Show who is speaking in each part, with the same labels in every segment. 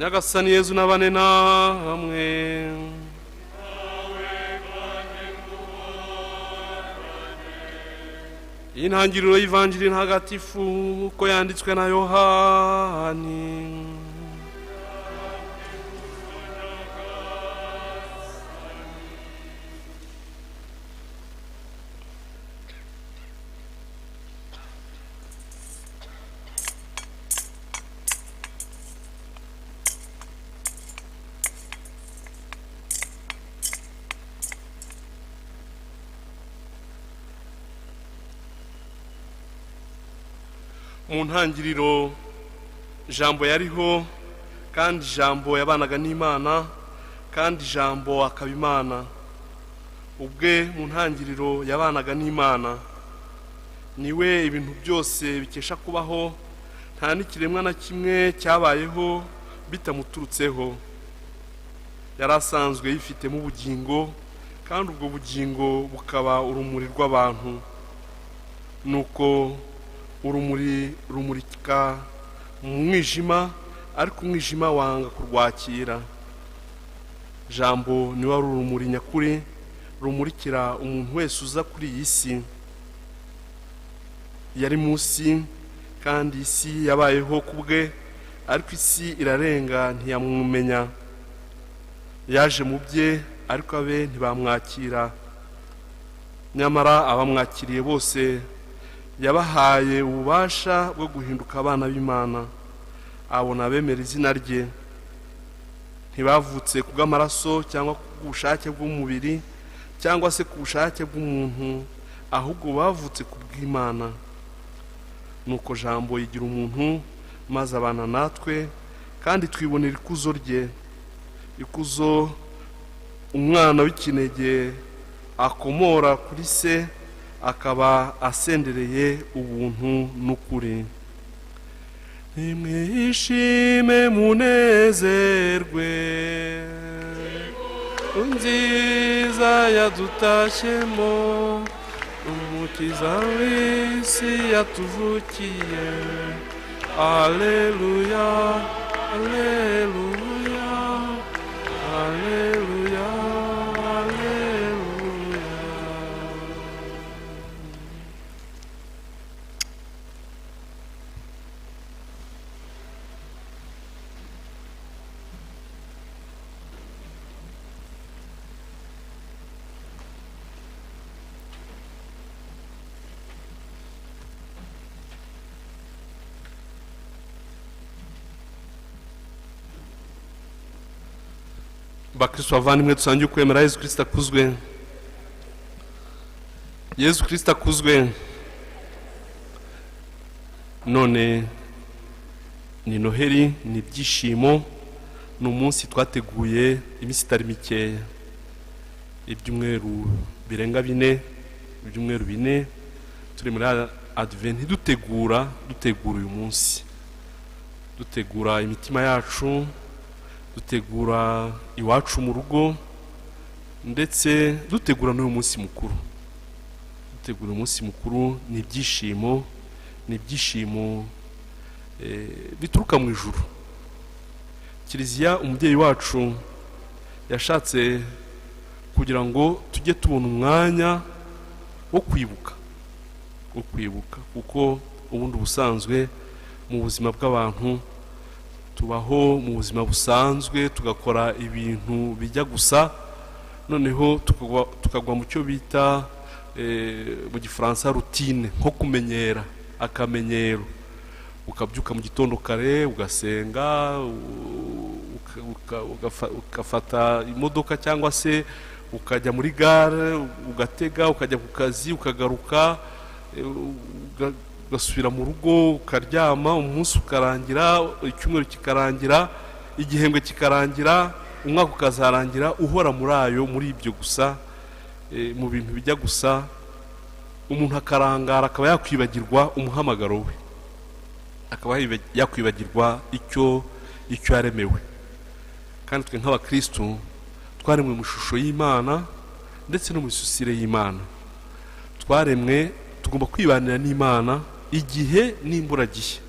Speaker 1: nyagasani Yezu n'abane namwe. Intangiriro y'ivanjiri ntagatifu uko yanditswe na Yohani. Mu ntangiriro jambo yariho, kandi jambo yabanaga n'Imana, kandi jambo akaba Imana. Ubwe mu ntangiriro yabanaga n'Imana, niwe ibintu byose bikesha kubaho, nta n'ikiremwa na kimwe cyabayeho bitamuturutseho. Yari asanzwe yifitemo ubugingo, kandi ubwo bugingo bukaba urumuri rw'abantu. Nuko urumuri rumurika mu mwijima, ariko umwijima wanga kurwakira. Jambo niwe ari urumuri nyakuri rumurikira umuntu wese uza kuri iyi si. Yari munsi, kandi isi yabayeho kubwe, ariko isi irarenga ntiyamumenya. Yaje mu bye, ariko abe ntibamwakira. Nyamara abamwakiriye bose yabahaye ububasha bwo guhinduka abana b'Imana, abona abemera izina rye. Ntibavutse kubw'amaraso cyangwa kubw'ubushake bw'umubiri cyangwa se ku bushake bw'umuntu, ahubwo bavutse kubw'Imana. Nuko jambo yigira umuntu maze abana natwe, kandi twibonera ikuzo rye, ikuzo umwana w'ikinege akomora kuri se, akaba asendereye ubuntu n'ukuri. Nimwishime munezerwe, nziza yadutashyemo, umukiza w'isi yatuvukiye. Aleluya, aleluya, aleluya, aleluya. Bakristo bavandimwe, dusangiye ukwemera Yezu Kristo akuzwe. Yezu Kristo akuzwe. None ni Noheli, ni ibyishimo, ni umunsi twateguye iminsi itari mikeya, ibyumweru birenga 4, ibyumweru 4 turi muri Advent, dutegura uyu munsi, dutegura imitima yacu, dutegura iwacu mu rugo, ndetse dutegura n'uyu munsi mukuru. Dutegura umunsi mukuru ni ibyishimo, ni ibyishimo bituruka mu ijuru. Kiliziya, umubyeyi wacu, yashatse kugira ngo tujye tubona umwanya wo kwibuka, kuko ubundi busanzwe mu buzima bw'abantu tubaho mu buzima busanzwe, tugakora ibintu bijya gusa, noneho tukagwa mu cyo bita mu gifaransa routine, nko kumenyera, akamenyero. Ukabyuka mu gitondo kare, ugasenga, ugafata imodoka cyangwa se ukajya muri gare, ugatega, ukajya ku kazi, ukagaruka, ugasubira mu rugo, ukaryama, umunsi ukarangira, icyumweru kikarangira, igihembwe kikarangira, umwaka ukazarangira, uhora muri ibyo gusa, mu bintu bijya gusa. Umuntu akarangara, akaba yakwibagirwa umuhamagaro we, akaba yakwibagirwa icyo yaremewe. Kandi twe nk'abakristo twaremwe mu ishusho y'Imana ndetse no mu isusire y'Imana. Twaremwe, tugomba kwibanira n'Imana igihe n'imburagihe,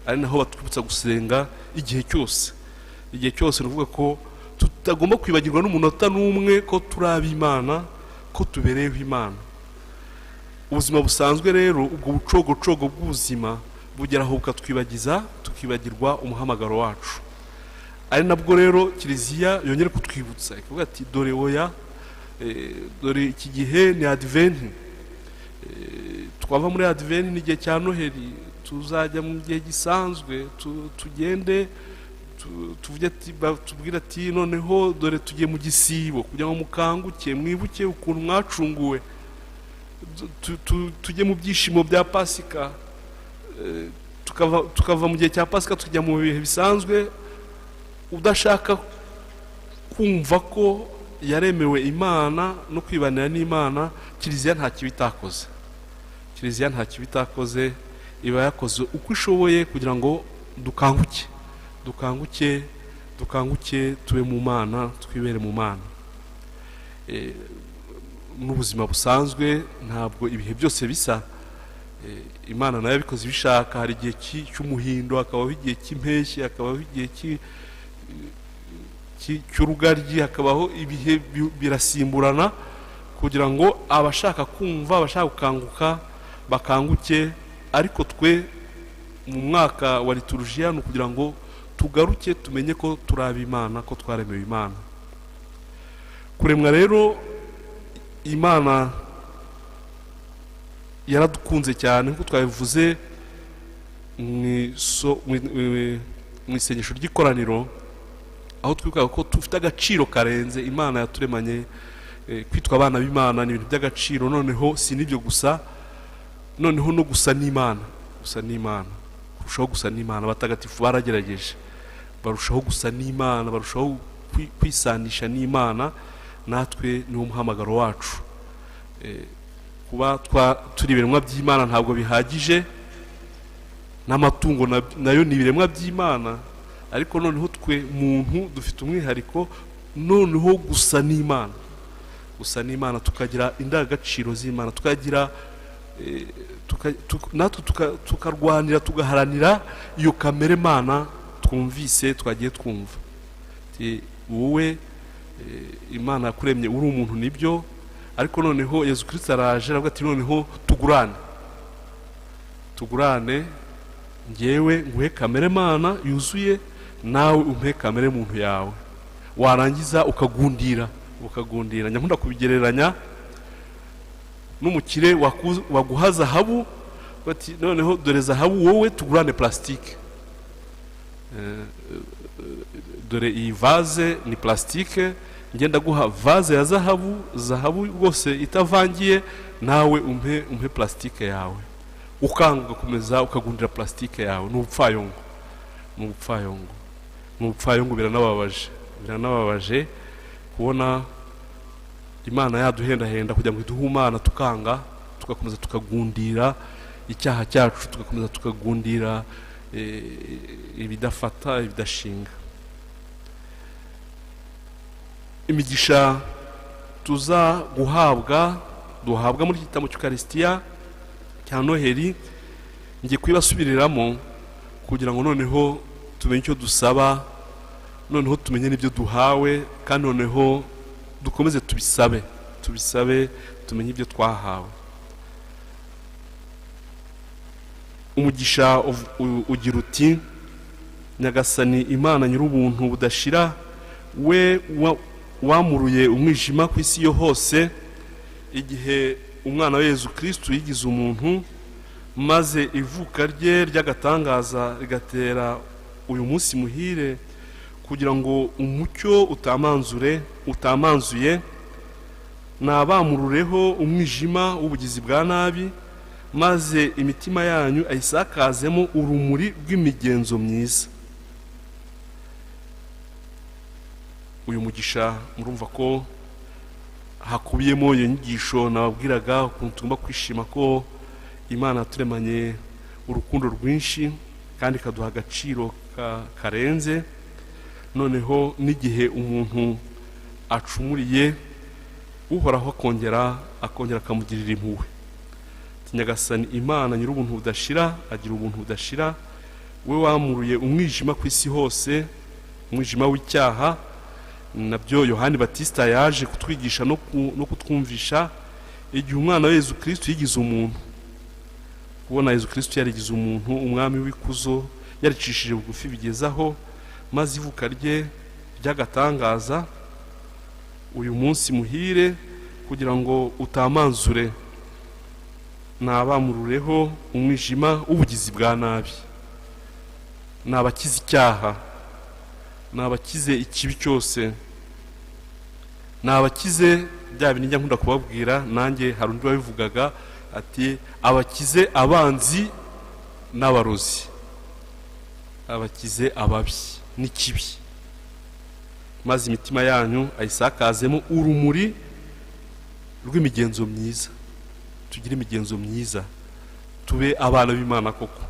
Speaker 1: ari naho batwibutsa gusenga igihe cyose. igihe cyose nuvuga ko tutagomba kwibagirwa n'umunota n'umwe ko turi ab'Imana, ko tubereyeho Imana. Ubuzima busanzwe rero, ubwo bucogocogo bw'ubuzima bugera aho bukatwibagiza, tukibagirwa umuhamagaro wacu. Ari nabwo rero Kiliziya yongera kutwibutsa ikavuga ati dore oya, dore iki gihe ni Advent, twava muri Advent n'igihe cya Noheli, tuzajya mu gihe gisanzwe, tugende tubwira ati noneho dore tugiye mu gisibo kugira ngo mukanguke, mwibuke ukuntu mwacunguwe, tujye mu byishimo bya Pasika, tukava mu gihe cya Pasika tujya mu bihe bisanzwe. Udashaka kumva ko yaremewe Imana no kwibanira n'Imana, Kiliziya nta kibitakoze. Kiliziya nta kibitakoze, iba yakoze uko ishoboye kugira ngo dukanguke tube mu Mana, twibere mu Mana. N'ubuzima busanzwe ntabwo ibihe byose bisa. Imana nayo yabikoze bishaka, hari igihe cy'umuhindo, hakabaho igihe cy'impeshyi, hakabaho igihe cy'urugaryi, hakabaho ibihe birasimburana kugira ngo abashaka kumva, abashaka gukanguka bakanguke. Ariko twe mu mwaka wa liturujia no kugira ngo tugaruke tumenye ko turi ab'Imana, ko twaremewe Imana. Kuremwa rero, Imana yaradukunze cyane nkuko twabivuze mu isengesho ry'ikoraniro, aho twibuka ko dufite agaciro karenze. Imana yaturemanye kwitwa abana b'Imana ni ibintu by'agaciro. Noneho si n'ibyo gusa, noneho no gusa n'Imana, kurushaho gusa n'Imana. Abatagatifu baragerageje, barushaho gusa n'Imana, barushaho kwisanisha n'Imana. Natwe ni umuhamagaro wacu. Kuba turi ibiremwa by'Imana ntabwo bihagije, n'amatungo nayo ni ibiremwa by'Imana, ariko noneho twe muntu dufite umwihariko, noneho gusa n'Imana, tukagira indangagaciro z'Imana, tukagira natwe tukarwanira, tugaharanira iyo kamere Mana twumvise, twagiye twumva. Wowe Imana yakuremye uri umuntu nibyo, ariko noneho Yesu Kristo araje aravuga ati noneho tugurane, ngewe nguhe kamere Mana yuzuye, nawe umpe kamere muntu yawe. Warangiza ukagundira. Nyakunda kubigereranya n'umukire waguha zahabu, bati noneho dore zahabu, wowe tugurane plastique. Dore iyi vase ni plastique, ngenda guha vase ya zahabu rwose itavangiye, nawe umpe plastique yawe. Ukanga ugakomeza ukagundira plastique yawe. N'ubupfayongo biranababaje kubona Imana yaduhendahenda kugira ngo iduhe Imana, tukanga, tugakomeza tukagundira icyaha cyacu, tugakomeza tukagundira ibidafata, ibidashinga. Imigisha tuza duhabwa muri gitambo cy'Ukaristiya cya Noheli, ngiye kwibasubiriramo kugira ngo noneho tumenye icyo dusaba, noneho tumenye n'ibyo duhawe, kandi noneho dukomeze tubisabe, tumenye ibyo twahawe. Umugisha ugira uti: Nyagasani Imana nyir'ubuntu budashira, we wamuruye umwijima ku isi yo hose, igihe umwana wa Yesu Kristo yigize umuntu, maze ivuka rye ry'agatangaza rigatera uyu munsi muhire, kugira ngo umucyo utamanzuye nabamurureho umwijima w'ubugizi bwa nabi, maze imitima yanyu ayisakazemo urumuri rw'imigenzo myiza. Uyu mugisha murumva ko hakubiyemo iyo nyigisho nababwiraga, ukuntu tugomba kwishima ko Imana yaturemanye urukundo rwinshi kandi ikaduha agaciro karenze. Noneho n'igihe umuntu acumuriye, Uhoraho akongera akamugirira impuhwe. Nyagasani Imana nyir'ubuntu budashira, agira ubuntu budashira, we wamuruye umwijima ku isi hose, umwijima w'icyaha. Nabyo Yohani Batista yaje kutwigisha no kutwumvisha igihe umwana wa Yezu Kristo yigize umuntu. Kubona Yezu Kristo yarigize umuntu, umwami w'ikuzo, yaricishije bugufi bigezaho, maze ivuka rye ry'agatangaza. Uyu munsi muhire kugira ngo utamanzure nabamurureho umwijima w'ubugizi bwa nabi, nabakize icyaha, nabakize ikibi cyose, nabakize bya bintu njya nkunda kubabwira, nanjye hari undi wabivugaga ati abakize abanzi n'abarozi, abakize ababi n'ikibi, maze imitima yanyu ayisakazemo urumuri rw'imigenzo myiza. Tugire imigenzo myiza, tube abana b'Imana koko.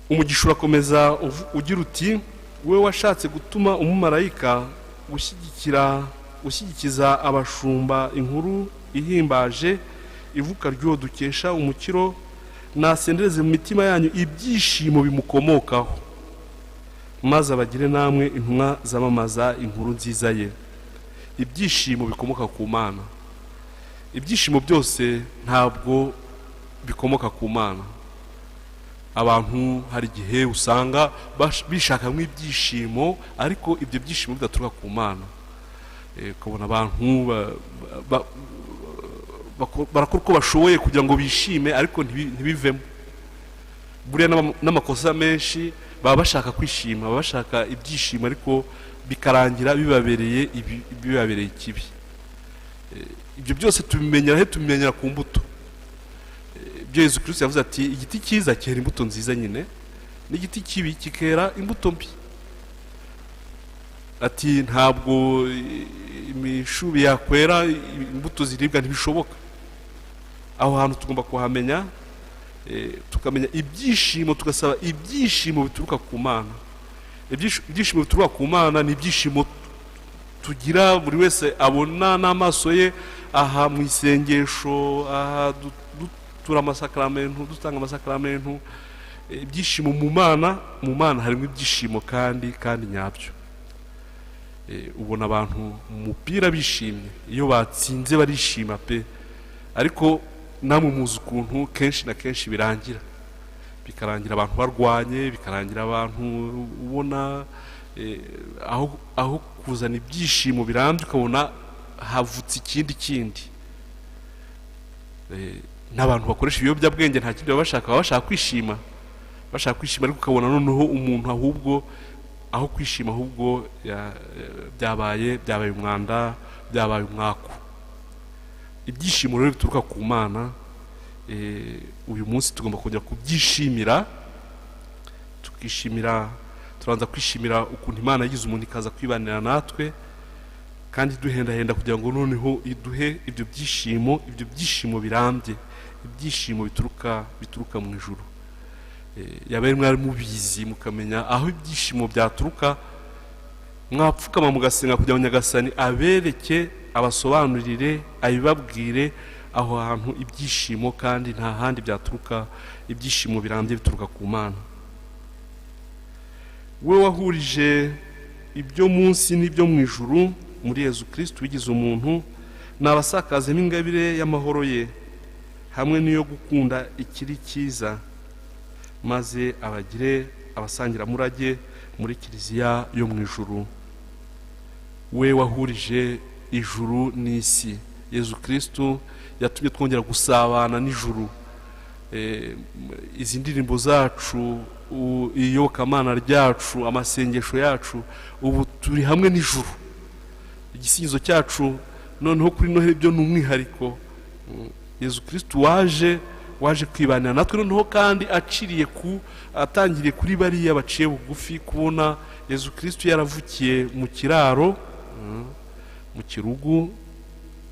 Speaker 1: Umugisha urakomeza ugira uti, we washatse gutuma umumarayika gushyigikiza abashumba inkuru ihimbaje ivuka ry'uwo dukesha umukiro, nasendereze mu mitima yanyu ibyishimo bimukomokaho, maze abagire namwe intumwa zamamaza inkuru nziza ye. Ibyishimo bikomoka ku Mana. Ibyishimo byose ntabwo bikomoka ku Mana. Abantu hari igihe usanga bishakamo ibyishimo, ariko ibyo byishimo bidaturuka ku Mana. Ukabona abantu barakora uko bashoboye kugira ngo bishime, ariko ntibivemo. Buriya n'amakosa menshi baba bashaka kwishima, baba bashaka ibyishimo, ariko bikarangira bibabereye ikibi. Ibyo byose tubimenyera ku mbuto. Ibyo Yezu Kristo yavuze ati igiti cyiza cyera imbuto nziza nyine, n'igiti kibi kikera imbuto mbi. Ati ntabwo imishubi yakwera imbuto ziribwa, ntibishoboka. Aho hantu tugomba kuhamenya, tukamenya ibyishimo, tugasaba ibyishimo bituruka ku Mana. Ibyishimo bituruka ku Mana ni ibyishimo tugira buri wese abona n'amaso ye, aha mu isengesho, aha dutura amasakramentu, dutanga amasakramentu. Ibyishimo mu Mana harimo ibyishimo kandi nyabyo. Ubona abantu mu mupira bishimye, iyo batsinze barishima pe, ariko namwe muzi ukuntu kenshi na kenshi bikarangira abantu barwanye, bikarangira abantu ubona aho kuzana ibyishimo birambye ukabona havutse ikindi. N'abantu bakoresha ibiyobyabwenge nta kindi baba bashaka kwishima, ariko ukabona noneho umuntu ahubwo aho kwishima ahubwo byabaye umwanda, byabaye umwaku. Ibyishimo rero bituruka ku Mana, uyu munsi tugomba kongera kubyishimira, turanza kwishimira ukuntu Imana yagize umuntu ikaza kwibanira natwe, kandi duhendahenda kugira ngo noneho iduhe ibyo byishimo birambye, ibyishimo bituruka mu ijuru. Yabaye mwari mubizi mukamenya aho ibyishimo byaturuka, mwapfukama mugasenga kugira ngo Nyagasani abereke, abasobanurire, abibabwire aho hantu ibyishimo, kandi nta handi byaturuka. Ibyishimo birambye bituruka ku Mana. We wahurije ibyo munsi n'ibyo mu ijuru muri Yezu Kristo wigize umuntu, nabasakazemo ingabire y'amahoro ye hamwe n'iyo gukunda ikiri cyiza, maze abagire abasangiramurage muri Kiliziya yo mu ijuru. We wahurije ijuru n'isi. Yezu Kristo yatumye twongera gusabana n'ijuru. Izi ndirimbo zacu, iyobokamana ryacu, amasengesho yacu, ubu turi hamwe n'ijuru. Igisingizo cyacu noneho kuri Noheli byo ni umwihariko. Yezu Kristo waje kwibanira natwe, noneho kandi atangiriye kuri bariya baciye bugufi, kubona Yezu Kristo yaravukiye mu kiraro, mu kirugu.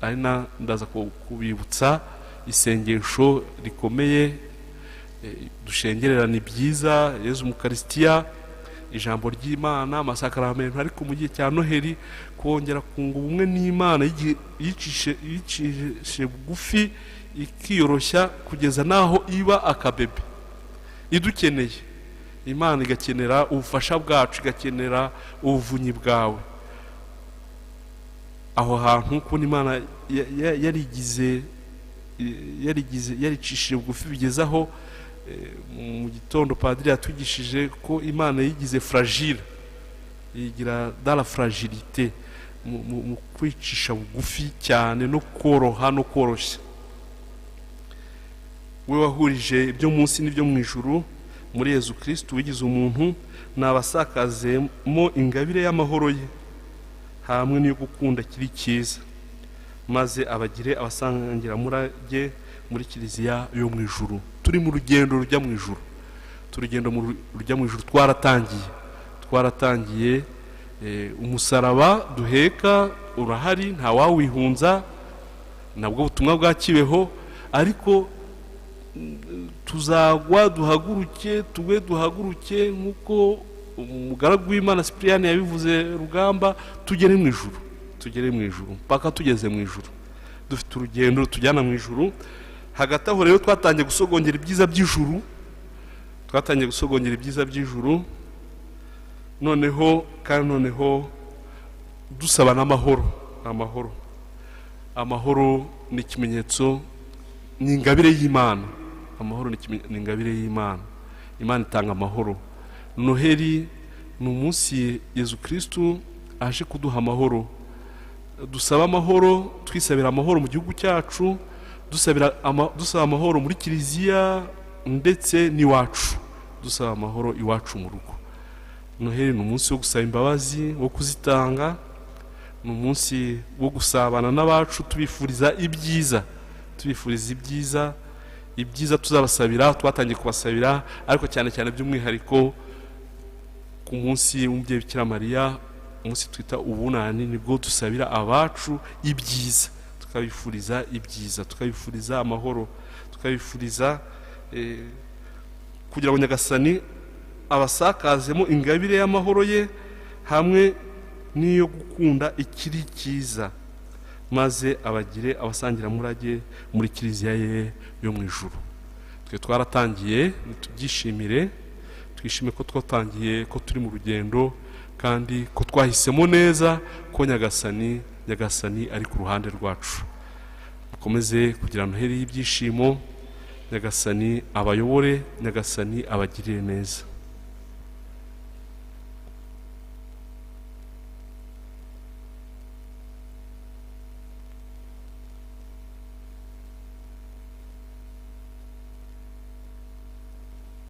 Speaker 1: Ari ndaza kubibutsa isengesho rikomeye dushengererana ibyiza, Yezu Mukaristiya, ijambo ry'Imana, amasakramentu. Ariko mu gihe cya Noheli kongera kunga ubumwe n'Imana, yicishe bugufi, ikiyoroshya kugeza naho iba akabebe idukeneye. imana igakenera ubufasha bwacu, igakenera ubuvunyi bwawe. aho hantu kubona imana yaricishije bugufi bigeze aho mu gitondo padiri yatwigishije ko imana yigize fragile, yigira dans la fragilité, mu kwicisha bugufi cyane no koroha no koroshya. we wahurije ibyo munsi n'ibyo mu ijuru muri Yezu Kristo wigize umuntu, nabasakazemo ingabire y'amahoro ye hamwe n'iyo gukunda kiri cyiza, maze abagire abasangira murage muri kiliziya yo mu ijuru. Turi mu rugendo rujya mu ijuru, turugendo mu rujya mu ijuru. twaratangiye umusaraba duheka urahari, nta wawihunza, nabwo butumwa bwa Kibeho, ariko tuzagwa duhaguruke, duhaguruke nk'uko umugaragu w'Imana Cyprien yabivuze Rugamba, tugere mu ijuru mpaka tugeze mu ijuru. Dufite urugendo tujyana mu ijuru. Hagati aho rero twatangiye gusogongera ibyiza by'ijuru, noneho dusaba n'amahoro. Amahoro ni ikimenyetso, ni ingabire y'Imana. Amahoro ni ingabire y'Imana. Imana itanga amahoro. Noheli ni umunsi Yezu Kristo aje kuduha amahoro. Dusaba amahoro, twisabira amahoro mu gihugu cyacu, dusaba amahoro muri kiliziya ndetse n'iwacu, dusaba amahoro iwacu mu rugo. Noheli ni umunsi wo gusaba imbabazi, wo kuzitanga, ni umunsi wo gusabana n'abacu, tubifuriza ibyiza tuzabasabira. Twatangiye kubasabira, ariko cyane by'umwihariko ku munsi w'umubyeyi Bikira Mariya, umunsi twita ubunani, nibwo dusabira abacu ibyiza, tukabifuriza ibyiza, tukabifuriza amahoro, tukabifuriza kugira ngo Nyagasani abasakazemo ingabire y'amahoro ye hamwe n'iyo gukunda ikiri cyiza, maze abagire abasangira murage muri kiliziya ye yo mu ijuru. Twe twaratangiye, tubyishimire, twishime ko twatangiye, ko turi mu rugendo, kandi ko twahisemo neza, ko Nyagasani ari ku ruhande rwacu. Mukomeze kugira Noheli y'ibyishimo, Nyagasani abayobore, Nyagasani abagirire neza.